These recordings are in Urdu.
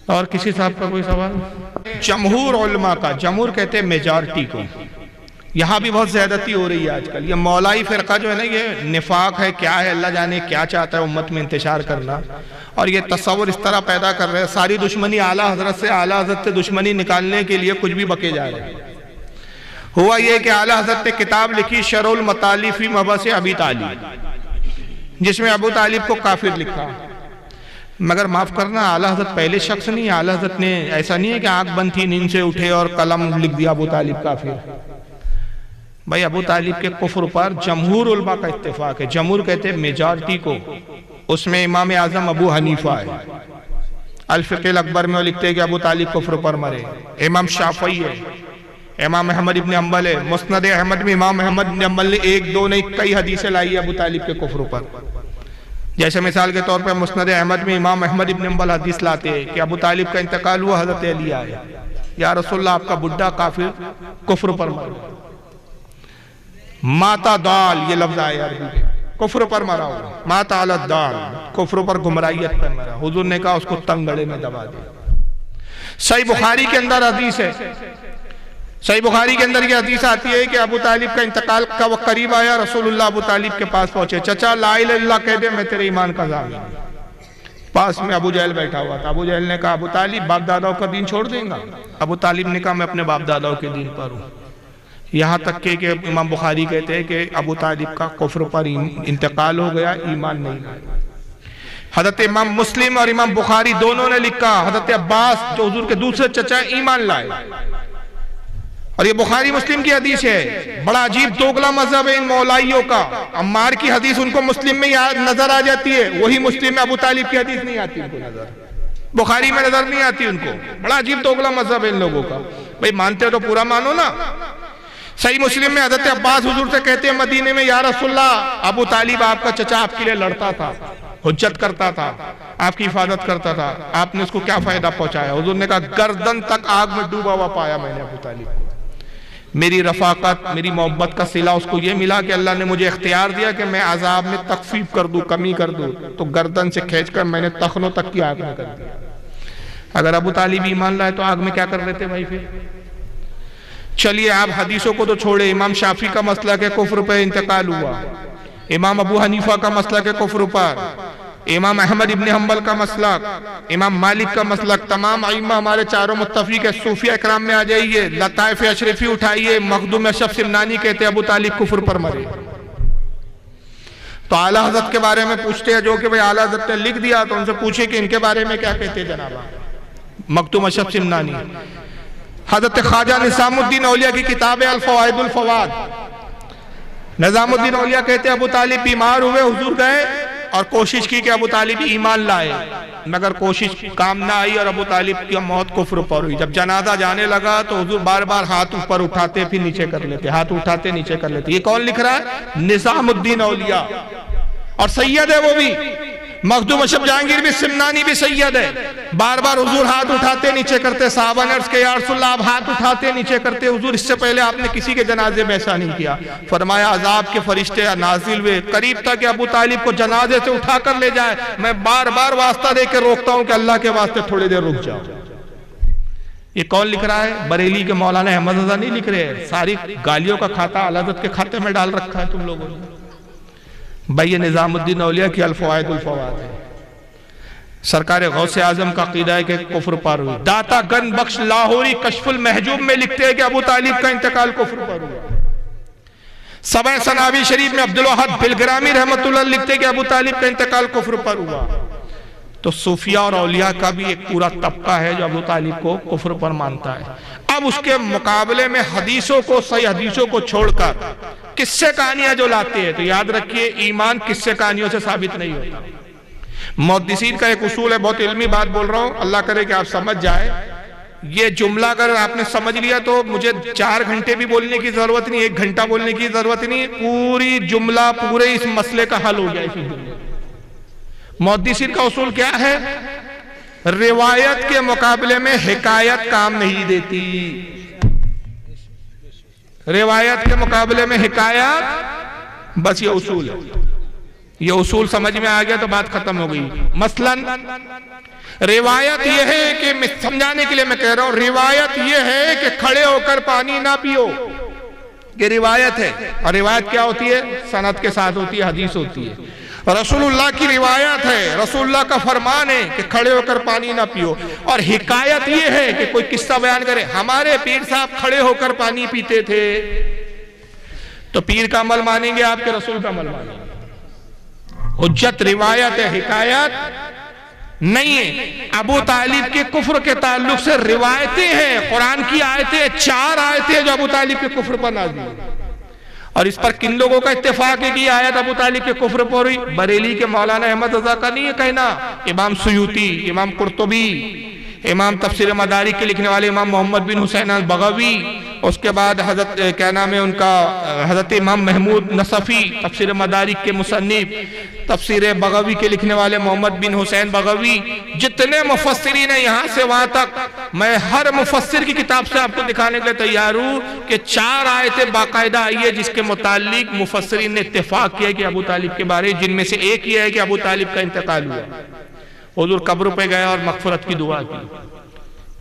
اور کسی صاحب کا کوئی سوال؟ جمہور علماء کا، جمہور کہتے ہیں میجارٹی کو، یہاں بھی بہت زیادتی ہو رہی ہے آج کل. یہ مولائی فرقہ جو ہے نا، یہ نفاق ہے، کیا ہے اللہ جانے کیا چاہتا ہے امت میں انتشار کرنا، اور یہ تصور اس طرح پیدا کر رہے ہیں. ساری دشمنی اعلیٰ حضرت سے، اعلیٰ حضرت سے دشمنی نکالنے کے لیے کچھ بھی بکے جا رہے ہیں. ہوا یہ کہ اعلیٰ حضرت نے کتاب لکھی شرح المطالب فی مبحث ابی طالب، جس میں ابو طالب کو کافر لکھا. مگر معاف کرنا، اعلیٰ حضرت پہلے شخص نہیں. اعلیٰ حضرت نے ایسا نہیں ہے کہ آنکھ بند تھی نیند سے اٹھے اور قلم لکھ دیا ابو طالب کافر. بھائی ابو طالب کے کفر پر جمہور علماء کا اتفاق ہے. جمہور کہتے ہیں میجارٹی کو، اس میں امام اعظم ابو حنیفہ ہے. الفقہ الاکبر میں وہ لکھتے ہیں کہ ابو طالب کفر پر مرے. امام شافعی ہے، امام احمد ابن حنبل ہے. مسند احمد میں امام احمد ابن حنبل نے ایک دو نہیں کئی حدیثیں لائی ہے ابو طالب کے کفر پر. جیسے مثال کے طور پر مسند احمد میں امام احمد ابن حنبل حدیث لاتے ہیں کہ ابو طالب کا انتقال ہوا، حضرت علی آئے، یا رسول اللہ آپ کا بڈھا کافر کفر پر مرا. ماتا دال یہ لفظ آئے عربی میں، کفر پر مرا ہوا. ماتا علی الدال، کفر پر گمراہیت پر مرا. حضور نے کہا اس کو تنگڑے میں دبا دے. صحیح بخاری کے اندر حدیث ہے، صحیح بخاری کے اندر یہ حدیث آتی ہے کہ ابو طالب کا انتقال کا وقت قریب آیا. رسول اللہ ابو طالب کے پاس پہنچے. چچا لا الہ الا اللہ کہہ دے، میں تیرے ایمان کا ضامن ہوں. پاس میں ابو جہل بیٹھا ہوا تھا. ابو جہل نے کہا ابو طالب باپ داداؤں کا دین چھوڑ دیں گا؟ ابو طالب نے کہا میں اپنے باپ داداؤں کے دین پر ہوں. یہاں تک کہ امام بخاری کہتے ہیں کہ ابو طالب کا کفر پر انتقال ہو گیا، ایمان نہیں لایا. حضرت امام مسلم اور امام بخاری دونوں نے لکھا حضرت عباس جو حضور کے دوسرے چچا ایمان لائے. اور یہ بخاری مسلم کی حدیث ہے. بڑا عجیب دوگلا مذہب ہے ان مولائیوں کا. عمار کی حدیث ان کو مسلم میں نظر آ جاتی ہے، وہی مسلم میں ابو طالب کی حدیث نہیں آتی ان کو نظر، بخاری میں نظر نہیں آتی ان کو. بڑا عجیب دوگلا مذہب ہے ان لوگوں کا. بھئی مانتے ہو تو پورا مانو نا. صحیح مسلم میں حضرت عباس حضور سے کہتے ہیں مدینے میں، یا رسول اللہ ابو طالب آپ کا چچا آپ کے لیے لڑتا تھا، حجت کرتا تھا، آپ کی حفاظت کرتا تھا، آپ نے اس کو کیا فائدہ پہنچایا؟ حضور نے کہا گردن تک آگ میں ڈوبا ہوا پایا میں نے ابو طالب کو. میری رفاقت، میری محبت کا صلہ اس کو یہ ملا کہ اللہ نے مجھے اختیار دیا کہ میں عذاب میں تخفیف کر دوں، کمی کر دوں، تو گردن سے کھینچ کر میں نے تخنوں تک کی آگ میں کر دیا. اگر ابو طالب ایمان لائے تو آگ میں کیا کر لیتے بھائی پھر؟ چلیے آپ حدیثوں کو تو چھوڑے. امام شافعی کا مسلک ہے کفر پہ انتقال ہوا، امام ابو حنیفہ کا مسلک ہے کفر پر، امام احمد ابن حنبل کا مسلک، امام مالک کا مسلک، تمام ائمہ ہمارے چاروں متفق ہے. صوفیہ اکرام میں آ جائیے، لطائف اشرفی اٹھائیے، مخدوم اشرف سمنانی کہتے ہیں ابو طالب کفر پر مرے. تو اعلیٰ حضرت کے بارے میں پوچھتے ہیں جو کہ اعلیٰ حضرت نے لکھ دیا، تو ان سے پوچھے کہ ان کے بارے میں کیا کہتے ہیں جناب. مخدوم اشرف سمنانی. حضرت خواجہ نظام الدین اولیاء کی کتاب ہے الفوائد الفواد. نظام الدین اولیاء کہتے ہیں ابو طالب بیمار ہوئے، حضور گئے اور کوشش کی کہ ابو طالب ایمان لائے، مگر کوشش کام نہ آئی اور ابو طالب کی موت کفر پر ہوئی. جب جنازہ جانے لگا تو حضور بار بار ہاتھ اوپر اٹھاتے پھر نیچے کر لیتے، ہاتھ اٹھاتے نیچے کر لیتے. یہ کون لکھ رہا ہے؟ نظام الدین اولیاء. اور سید ہے وہ بھی، مخدوم اشرف جہانگیر بھی، سمنانی بھی سید ہے. بار بار حضور ہاتھ اٹھاتے نیچے کرتے. صحابہ نے عرض کہ یا رسول اللہ آپ ہاتھ اٹھاتے نیچے کرتے، حضور اس سے پہلے آپ نے کسی کے جنازے میں ایسا نہیں کیا. فرمایا عذاب کے فرشتے نازل ہوئے، قریب تھا کہ ابو طالب کو جنازے سے اٹھا کر لے جائے. میں بار بار واسطہ دے کے روکتا ہوں کہ اللہ کے واسطے تھوڑی دیر رک جاؤ. یہ کون لکھ رہا ہے؟ بریلی کے مولانا احمد رضا نہیں لکھ رہے ہیں. ساری گالیوں کا کھاتا اعلیٰ حضرت کے کھاتے میں ڈال رکھا ہے تم لوگوں نے. بھائی یہ نظام الدین اولیاء کی الفوائد الفواد ہے. سرکار غوث اعظم کا عقیدہ ہے کہ کفر پر ہوئی. داتا گن بخش لاہوری کشف المحجوب میں لکھتے ہیں کہ ابو طالب کا انتقال کفر پر ہوا. سبع سنابی شریف میں عبدالوہد بلگرامی رحمت اللہ لکھتے ہیں کہ ابو طالب کا انتقال کفر پر ہوا. تو صوفیہ اور اولیاء کا بھی ایک پورا طبقہ ہے جو ابو طالب کو کفر پر مانتا ہے. اب اس کے مقابلے میں حدیثوں کو، صحیح حدیثوں کو چھوڑ کر قصے کہانیاں جو لاتے ہیں، تو یاد رکھیے ایمان قصے کہانیوں سے ثابت نہیں ہوتا. محدثین کا ایک اصول ہے، بہت علمی بات بول رہا ہوں، اللہ کرے کہ آپ سمجھ جائے. یہ جملہ اگر آپ نے سمجھ لیا تو مجھے 4 گھنٹے بھی بولنے کی ضرورت نہیں، 1 گھنٹہ بولنے کی ضرورت نہیں، پوری جملہ پورے اس مسئلے کا حل ہو جائے. محدثین کا اصول کیا ہے؟ روایت کے مقابلے میں حکایت کام نہیں دیتی. روایت کے مقابلے میں حکایت، بس یہ اصول ہے. یہ اصول سمجھ میں آ گیا تو بات ختم ہو گئی. مثلاً روایت یہ ہے کہ سمجھانے کے لیے میں کہہ رہا ہوں، روایت یہ ہے کہ کھڑے ہو کر پانی نہ پیو، یہ روایت ہے. اور روایت کیا ہوتی ہے؟ سند کے ساتھ ہوتی ہے، حدیث ہوتی ہے. رسول اللہ کی روایت ہے، رسول اللہ کا فرمان ہے کہ کھڑے ہو کر پانی نہ پیو. اور حکایت یہ ہے کہ کوئی قصہ بیان کرے ہمارے پیر صاحب کھڑے ہو کر پانی پیتے تھے، تو پیر کا عمل مانیں گے آپ کے رسول کا عمل مانیں گے. حجت روایت ہے، حکایت نہیں ہے. ابو طالب کے کفر کے تعلق سے روایتیں ہیں، قرآن کی آیتیں 4 آیتیں جو ابو طالب کے کفر پر نازل ہوئی. اور اس پر کن لوگوں کا اتفاق ہے کہ یہ آیت ابو طالب کے کفر پر ہوئی؟ بریلی کے مولانا احمد رضا کا نہیں ہے کہنا، امام سیوطی، امام قرطبی، امام تفسیر مدارک کے لکھنے والے امام محمد بن حسین البغوی، اس کے بعد حضرت کیا نام ہے ان کا، حضرت امام محمود نصفی تفسیر مدارک کے مصنف، تفسیر بغوی کے لکھنے والے محمد بن حسین بغوی، جتنے مفسرین ہیں یہاں سے وہاں تک، میں ہر مفسر کی کتاب سے آپ کو دکھانے کے لیے تیار ہوں کہ 4 آیتیں باقاعدہ آئی ہے جس کے متعلق مفسرین نے اتفاق کیا کہ ابو طالب کے بارے، جن میں سے ایک یہ ہے کہ ابو طالب کا انتقال ہوا. حضور قبر پہ گیا اور مغفرت کی دعا کی،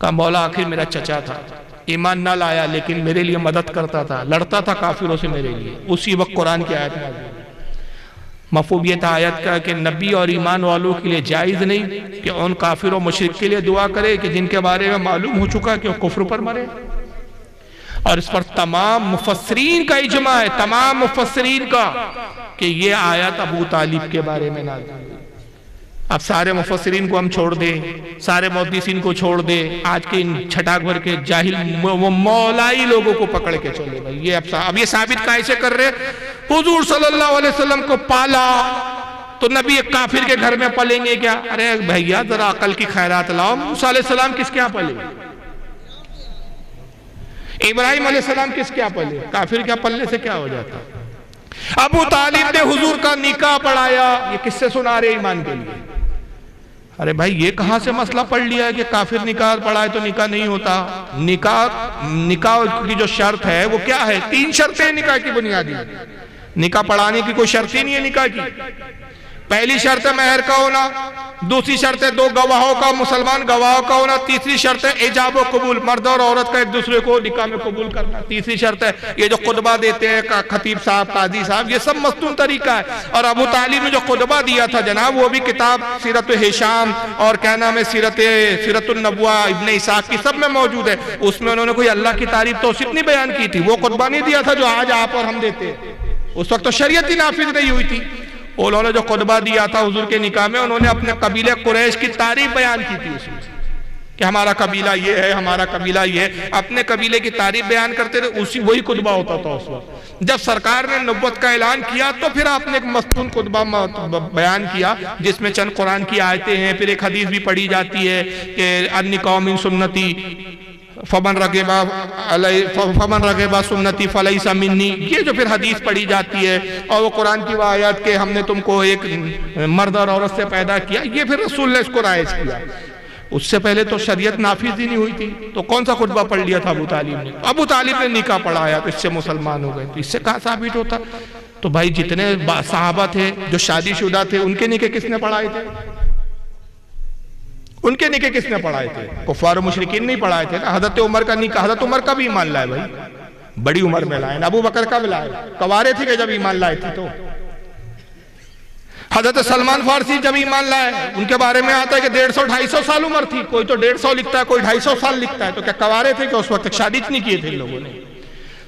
کہا مولا آخر میرا چچا تھا، ایمان نہ لایا لیکن میرے لیے مدد کرتا تھا، لڑتا تھا کافروں سے میرے لیے. اسی وقت قرآن کی آیت نازل ہوئی. مفہوم یہ تھا آیت کا کہ نبی اور ایمان والوں کے لیے جائز نہیں کہ ان کافر و مشرک کے لیے دعا کرے کہ جن کے بارے میں معلوم ہو چکا کہ وہ کفر پر مرے. اور اس پر تمام مفسرین کا اجماع ہے، تمام مفسرین کا، کہ یہ آیت ابو طالب کے بارے میں نازل ہوئی. اب سارے مفسرین کو ہم چھوڑ دیں، سارے محدثین کو چھوڑ دیں، آج کے ان چھٹاک بھر کے جاہل مولائی لوگوں کو پکڑ کے چلے بھائی. یہ اب یہ ثابت کیسے کر رہے؟ حضور صلی اللہ علیہ وسلم کو پالا تو نبی ایک کافر کے گھر میں پلیں گے کیا؟ ارے بھائیا ذرا عقل کی خیرات لاؤ. موسیٰ علیہ السلام کس کے یہاں پلے؟ ابراہیم علیہ السلام کس کے یہاں پلے؟ کافر کے پلنے سے کیا ہو جاتا؟ ابو طالب نے حضور کا نکاح پڑھایا. یہ کس سے سنا رہے ایمان کے لیے؟ ارے بھائی یہ کہاں سے مسئلہ پڑھ لیا ہے کہ کافر نکاح پڑھائے تو نکاح نہیں ہوتا؟ نکاح کی جو شرط ہے وہ کیا ہے؟ 3 شرطیں نکاح کی بنیادی. نکاح پڑھانے کی کوئی شرط ہی نہیں ہے نکاح کی. پہلی شرط ہے مہر کا ہونا، دوسری شرط ہے 2 گواہوں کا، مسلمان گواہوں کا ہونا، تیسری شرط ہے ایجاب و قبول، مرد اور عورت کا ایک دوسرے کو نکاح میں قبول کرنا، تیسری شرط ہے یہ جو خطبہ دیتے ہیں خطیب صاحب، قاضی صاحب، یہ سب مستون طریقہ ہے. اور ابو طالب نے جو خطبہ دیا تھا جناب، وہ بھی کتاب سیرت ہشام اور کیا نام ہے سیرت النبوہ ابن اسحاق کی سب میں موجود ہے. اس میں انہوں نے کوئی اللہ کی تعریف توصیف نہیں بیان کی تھی، وہ خطبہ نہیں دیا تھا جو آج آپ اور ہم دیتے ہیں. اس وقت تو شریعت ہی نافذ نہیں ہوئی تھی. انہوں نے جو خطبہ دیا تھا حضور کے نکاح میں، انہوں نے اپنے قبیلہ قریش کی تعریف بیان کی تھی اس میں کہ ہمارا قبیلہ یہ ہے، ہمارا قبیلہ یہ ہے، اپنے قبیلے کی تعریف بیان کرتے تھے. وہی خطبہ ہوتا تھا اس وقت. جب سرکار نے نبوت کا اعلان کیا تو پھر آپ نے ایک مستون خطبہ بیان کیا جس میں چند قرآن کی آیتیں ہیں، پھر ایک حدیث بھی پڑھی جاتی ہے کہ النکاح من سنتی فمن رغب سنتی فلیس منی. یہ جو پھر حدیث پڑھی جاتی ہے اور وہ قرآن کی وہ آیات کہ ہم نے تم کو ایک مرد اور عورت سے پیدا کیا، یہ پھر رسول نے اس کو رائج کیا. اس سے پہلے تو شریعت نافذ ہی نہیں ہوئی تھی. تو کون سا خطبہ پڑھ لیا تھا ابو طالب نے؟ ابو طالب نے نکاح پڑھایا تو اس سے مسلمان ہو گئے. تو اس سے کہاں ثابت ہوتا؟ تو بھائی جتنے صحابہ تھے جو شادی شدہ تھے ان کے نکاح کس نے پڑھائے تھے؟ ان کے نکاح کس نے پڑھائے تھے؟ کفار و مشرکین نہیں پڑھائے تھے نا. حضرت عمر کا نکاح، حضرت عمر کا بھی ایمان لائے بھائی، بڑی عمر میں لائے. ابو بکر کا بھی لائے، کوارے تھے کہ جب ایمان لائے تھے. تو حضرت سلمان فارسی جب ایمان لائے ان کے بارے میں آتا ہے کہ 150-250 سال عمر تھی. کوئی تو 150 لکھتا ہے، کوئی 250 سال لکھتا ہے. تو کیا کوارے تھے کہ اس وقت تک شادی نہیں کیے تھے ان لوگوں نے؟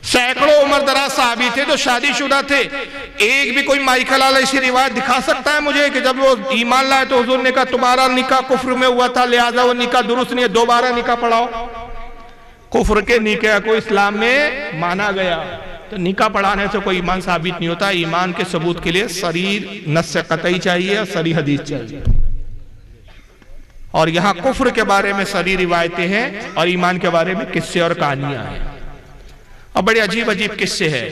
سینکڑوں عمر دراز صحابی تھے جو شادی شدہ تھے. ایک بھی کوئی مائیکل علیہ روایت دکھا سکتا ہے مجھے کہ جب وہ ایمان لائے تو حضور نے کہا تمہارا نکاح کفر میں ہوا تھا لہذا وہ نکاح درست نہیں ہے، دوبارہ نکاح پڑھاؤ؟ کفر کے نکاح کو اسلام میں مانا گیا. تو نکاح پڑھانے سے کوئی ایمان ثابت نہیں ہوتا. ایمان کے ثبوت کے لیے صریح نص قطعی چاہیے، صریح حدیث چاہیے. اور یہاں کفر کے بارے میں صریح روایتیں ہیں اور ایمان کے بارے میں قصے اور کہانیاں ہیں. اور بڑے عجیب عجیب قصے ہیں.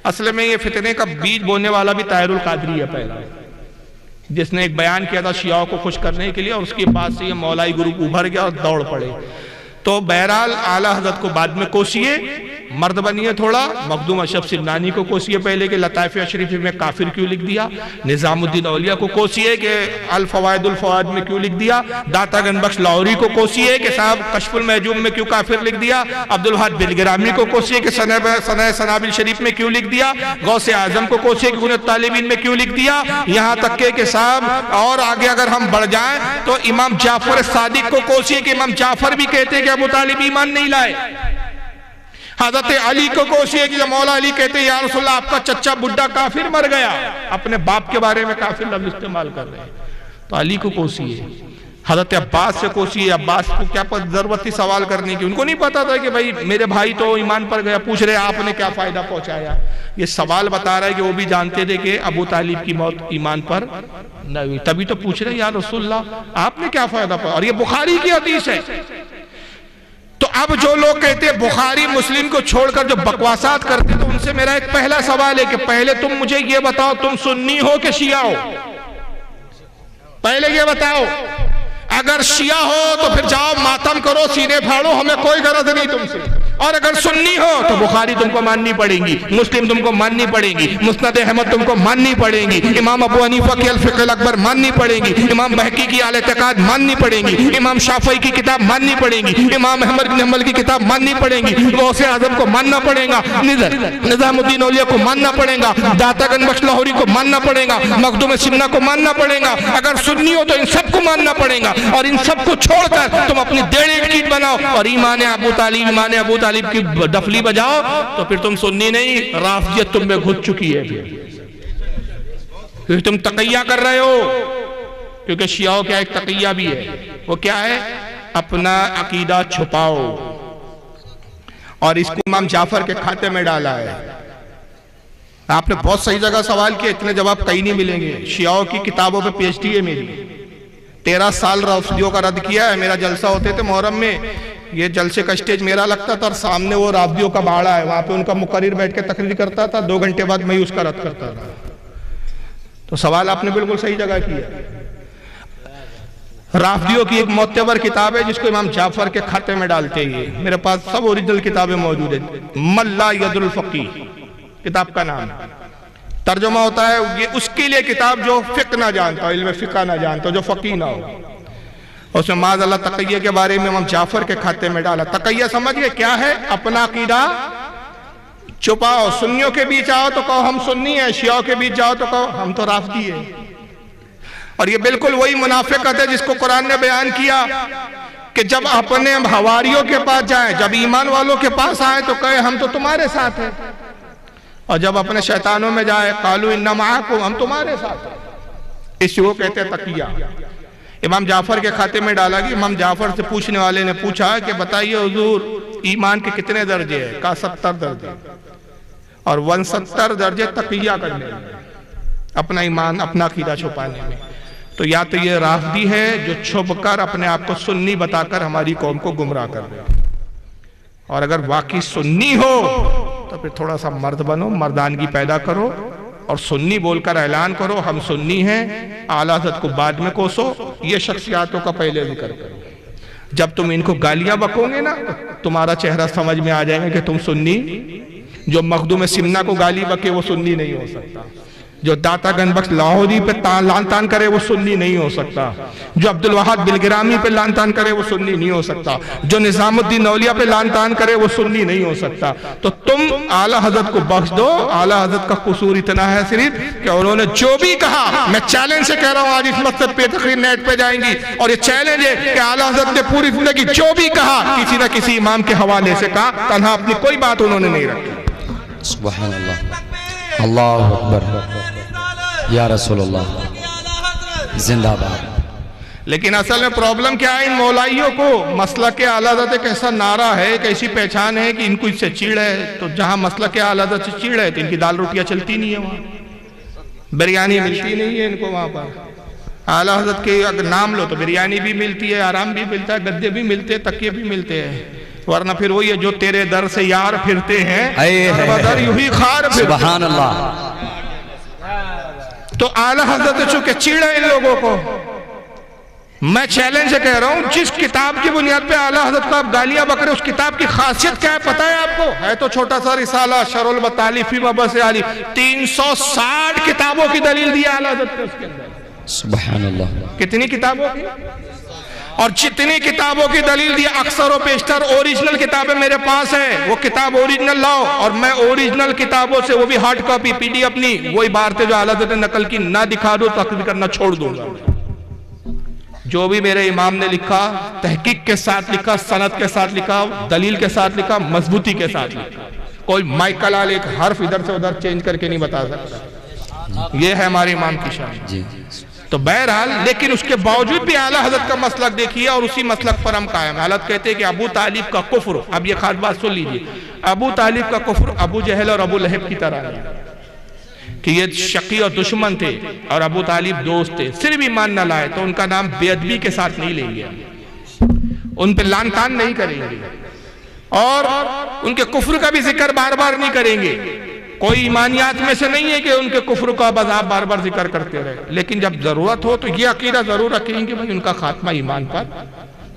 اصل میں یہ فتنے کا بیج بونے والا بھی طاہر القادری ہے پہلا، جس نے ایک بیان کیا تھا شیعوں کو خوش کرنے کے لیے، اور اس کے بعد سے یہ مولائی گروپ ابھر گیا اور دوڑ پڑے. تو بہرحال اعلیٰ حضرت کو بعد میں کوسیے، مرد بنیے تھوڑا، مخدوم اشرف سمنانی کو کوسیے پہلے کہ لطائف اشرفی میں کافر کیوں لکھ دیا، نظام الدین اولیاء کو کوسیے کہ الفوائد میں کیوں لکھ دیا، داتا گنج بخش لاہوری کو کوسیے کہ صاحب کشف المحجوب میں کیوں کافر لکھ دیا، عبدالوہاب بلگرامی کو کوسیے کہ سنہ سنابل شریف میں کیوں لکھ دیا، غوث اعظم کو کوسیے کہ غنیۃ الطالبین میں کیوں لکھ دیا، یہاں تک کہ صاحب اور آگے اگر ہم بڑھ جائیں تو امام جعفر صادق کو کوسیے کہ امام جعفر بھی کہتے ہیں کہ ابو طالب ایمان نہیں لائے، حضرت علی کو کوسیے کہ جب مولا علی کہتے ہیں یا رسول اللہ آپ کا چچا بڈھا کافر مر گیا، اپنے باپ کے بارے میں کافر لفظ استعمال کر رہے ہیں، تو علی کو کوسیے، حضرت عباس سے کوسیے، عباس کو کیا ضرورت تھی سوال کرنے کی، ان کو نہیں پتا تھا کہ بھائی میرے بھائی تو ایمان پر گیا، پوچھ رہے آپ نے کیا فائدہ پہنچایا، یہ سوال بتا رہا ہے کہ وہ بھی جانتے تھے کہ ابو طالب کی موت ایمان پر نہ ہوئی، تبھی تو پوچھ رہے یا رسول اللہ آپ نے کیا فائدہ پہنچایا، اور یہ بخاری کی حدیث ہے۔ تو اب جو لوگ کہتے ہیں بخاری مسلم کو چھوڑ کر جو بکواسات کرتے ہیں، تو ان سے میرا ایک پہلا سوال ہے کہ پہلے تم مجھے یہ بتاؤ تم سنی ہو کہ شیعہ ہو، پہلے یہ بتاؤ، اگر شیعہ ہو تو پھر جاؤ ماتم کرو سینے پھاڑو، ہمیں کوئی غرض نہیں تم سے، اور اگر سنی ہو تو بخاری تم کو ماننی پڑیں گی، مسلم تم کو ماننی پڑیں گی، مسند احمد تم کو ماننی پڑیں گی، امام ابو حنیفہ کی الفقہ الاکبر ماننی پڑیں گی، امام بہقی کی الاعتقاد ماننی پڑیں گی، امام شافعی کی کتاب ماننی پڑیں گی، امام احمد بن حنبل کی کتاب ماننی پڑیں گی، غوث اعظم کو ماننا پڑے گا، نظام الدین اولیاء کو ماننا پڑے گا، داتا گنج بخش لاہوری کو ماننا پڑے گا، مخدوم سمنا کو ماننا پڑے گا، اگر سنی ہو تو ان سب کو ماننا پڑے گا، اور ان سب کو چھوڑ کر تم اپنی دیڑھ کیٹ بناؤ اور ایمان ابو طالب کی ڈفلی بجاؤ، تو پھر تم سنی نہیں، رافضیت تم میں گھس چکی ہے، پھر تم تقیہ کر رہے ہو، کیونکہ شیعوں کیا ایک تقیہ بھی ہے، وہ کیا ہے، اپنا عقیدہ چھپاؤ، اور اس کو امام جعفر کے کھاتے میں ڈالا ہے۔ آپ نے بہت صحیح جگہ سوال کیا، اتنے جواب کہیں نہیں ملیں گے، شیعوں کی کتابوں پہ پی ایچ ڈی ہے میری، 13 سال رافضیوں کا رد کیا ہے، میرا جلسہ ہوتے تھے محرم میں، یہ جلسے کا سٹیج میرا لگتا تھا اور سامنے وہ رافضیوں کا باڑا ہے، وہاں پہ ان کا مقرر بیٹھ کے تقریر کرتا تھا، 2 گھنٹے بعد میں اس کا رد کرتا تھا۔ تو سوال آپ نے بالکل صحیح جگہ کیا۔ رافضیوں کی ایک معتبر کتاب ہے جس کو امام جعفر کے کھاتے میں ڈالتے ہیں، میرے پاس سب اوریجنل کتابیں موجود ہیں، من لا ید الفقی کتاب کا نام، ترجمہ ہوتا ہے یہ اس کے لیے کتاب جو فقہ نہ جانتا ہو، علم فقہ نہ جانتا ہو، جو فقی نہ ہو، اس میں معاذ اللہ تقیہ کے بارے میں امام جعفر کے کھاتے میں ڈالا۔ تقیہ سمجھئے کیا ہے، اپنا عقیدہ چھپاؤ، سنیوں کے بیچ آؤ تو کہو ہم سنی ہیں، شیعوں کے بیچ جاؤ تو کہو ہم تو رافضی ہیں، اور یہ بالکل وہی منافقت ہے جس کو قرآن نے بیان کیا کہ جب اپنے حواریوں کے پاس جائیں، جب ایمان والوں کے پاس آئیں تو کہے ہم تو تمہارے ساتھ ہیں، اور جب اپنے شیطانوں میں جائے قالوا انا معکم ہم تمہارے ساتھ ہیں، اس کو کہتے ہیں تقیہ۔ امام جعفر کے کھاتے میں ڈالا گیا، امام جعفر سے پوچھنے والے نے پوچھا کہ بتائیے حضور ایمان کے کتنے درجے ہیں، کہا 70 درجے، اور 69 درجے تقیہ کرنے میں، اپنا ایمان اپنا عقیدہ چھپانے میں۔ تو یا تو یہ رافضی ہے جو چھپ کر اپنے آپ کو سنی بتا کر ہماری قوم کو گمراہ کر رہے ہیں، اور اگر واقعی سنی ہو تو پھر تھوڑا سا مرد بنو، مردانگی پیدا کرو، اور سنی بول کر اعلان کرو ہم سنی ہیں، اعلیٰ حضرت کو بعد میں کوسو، یہ شخصیاتوں کا پہلے ذکر کرو۔ جب تم ان کو گالیاں بکو گے نا تمہارا چہرہ سمجھ میں آ جائے گا کہ تم سنی، جو مخدوم سمنا کو گالی بکے وہ سنی نہیں ہو سکتا، جو داتا گنج بخش لاہوری پہ لان تان کرے وہ سنی نہیں ہو سکتا، جو عبدالوہاب بلگرامی پہ لان تان کرے وہ سنی نہیں ہو سکتا، جو نظام الدین اولیاء پہ لان تان کرے وہ سنی نہیں ہو سکتا۔ تو تم اعلیٰ حضرت کو بخش دو، اعلیٰ حضرت کا قصور اتنا ہے صرف کہ انہوں نے جو بھی کہا، میں چیلنج سے کہہ رہا ہوں، آج اس مقصد پہ تقریر نیٹ پہ جائیں گی، اور یہ چیلنج ہے کہ اعلیٰ حضرت نے پوری زندگی جو بھی کہا کسی نہ کسی امام کے حوالے سے کہا، تنہا اپنی کوئی بات انہوں نے نہیں رکھی۔ سبحان اللہ، اللہ اکبر، یا رسول اللہ زندہ باد۔ لیکن اصل میں پرابلم کیا ہے ان مولائیوں کو، مسلک اعلیٰ حضرت ایک ایسا نعرہ ہے، ایک ایسی پہچان ہے کہ ان کو اس سے چیڑ ہے، تو جہاں مسلک اعلیٰ حضرت سے چیڑ ہے تو ان کی دال روٹیاں چلتی نہیں ہے، وہاں بریانی ملتی نہیں ہے ان کو، وہاں پر اعلیٰ حضرت کے اگر نام لو تو بریانی بھی ملتی ہے، آرام بھی ملتا ہے، گدے بھی ملتے ہیں، تکیے بھی ملتے ہیں، ورنہ پھر وہی ہے جو تیرے در سے یار پھرتے ہیں، در یوں ہی خار پھرتے ہیں۔ سبحان اللہ۔ تو اعلیٰ حضرت چونکہ چیڑا ان لوگوں کو، میں چیلنج سے کہہ رہا ہوں، جس کتاب کی بنیاد پہ اعلیٰ حضرت کو آپ گالیاں بک رہے، اس کتاب کی خاصیت کیا ہے پتہ ہے آپ کو؟ ہے تو چھوٹا سا رسالہ شرح المطالب فی مبحث علی، 360 کتابوں کی دلیل دی اعلیٰ حضرت نے اس کے اندر۔ سبحان اللہ۔ کتنی کتابوں کی؟ اور جتنی کتابوں کی دلیل دی، اکثر و بیشتر اوریجنل کتابیں میرے پاس ہیں، وہ کتاب اوریجنل لاؤ، اور میں اوریجنل کتابوں سے، وہ بھی ہارڈ کاپی PDF اپنی، وہی عبارتیں جو اعلیٰ حضرت نے نقل کی نہ دکھا دو تو تقریر کرنا چھوڑ دوں گا۔ جو بھی میرے امام نے لکھا، تحقیق کے ساتھ لکھا، سند کے ساتھ لکھا، دلیل کے ساتھ لکھا، مضبوطی کے ساتھ لکھا، کوئی مائیکل آل ایک حرف ادھر سے ادھر چینج کر کے نہیں بتا سکتا۔ یہ ہے ہمارے امام کی شان۔ جی تو بہرحال، لیکن اس کے باوجود بھی اعلیٰ حضرت کا مسلک دیکھیے، اور اسی مسلک پر ہم قائم ہیں۔ حضرت کہتے ہیں کہ ابو طالب کا کفر، اب یہ خاص بات سن لیجئے، ابو طالب کا کفر ابو جہل اور ابو لہب کی طرح ہے کہ یہ شقی اور دشمن تھے، اور ابو طالب دوست تھے، صرف ایمان نہ لائے تو ان کا نام بے ادبی کے ساتھ نہیں لیں گے، ان پہ لان تان نہیں کریں گے، اور ان کے کفر کا بھی ذکر بار بار نہیں کریں گے۔ کوئی ایمانیات میں سے نہیں ہے کہ ان کے کفر کا بس آپ بار بار ذکر کرتے رہے، لیکن جب ضرورت ہو تو یہ عقیدہ ضرور رکھیں گے بھائی ان کا خاتمہ ایمان پر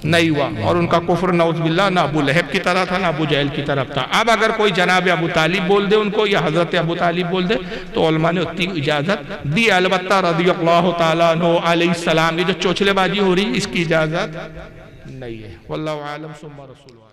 نہیں ہوا، اور ان کا کفر نعوذ باللہ نہ ابو لہب کی طرح تھا نہ ابو جہل کی طرف تھا۔ اب اگر کوئی جناب ابو طالب بول دے ان کو، یا حضرت ابو طالب بول دے، تو علماء نے اتنی اجازت دی، البتہ رضی اللہ تعالیٰ عنہ علیہ السلام، یہ جو چوچلے بازی ہو رہی اس کی اجازت نہیں ہے۔ واللہ اعلم ثم رسول اللہ۔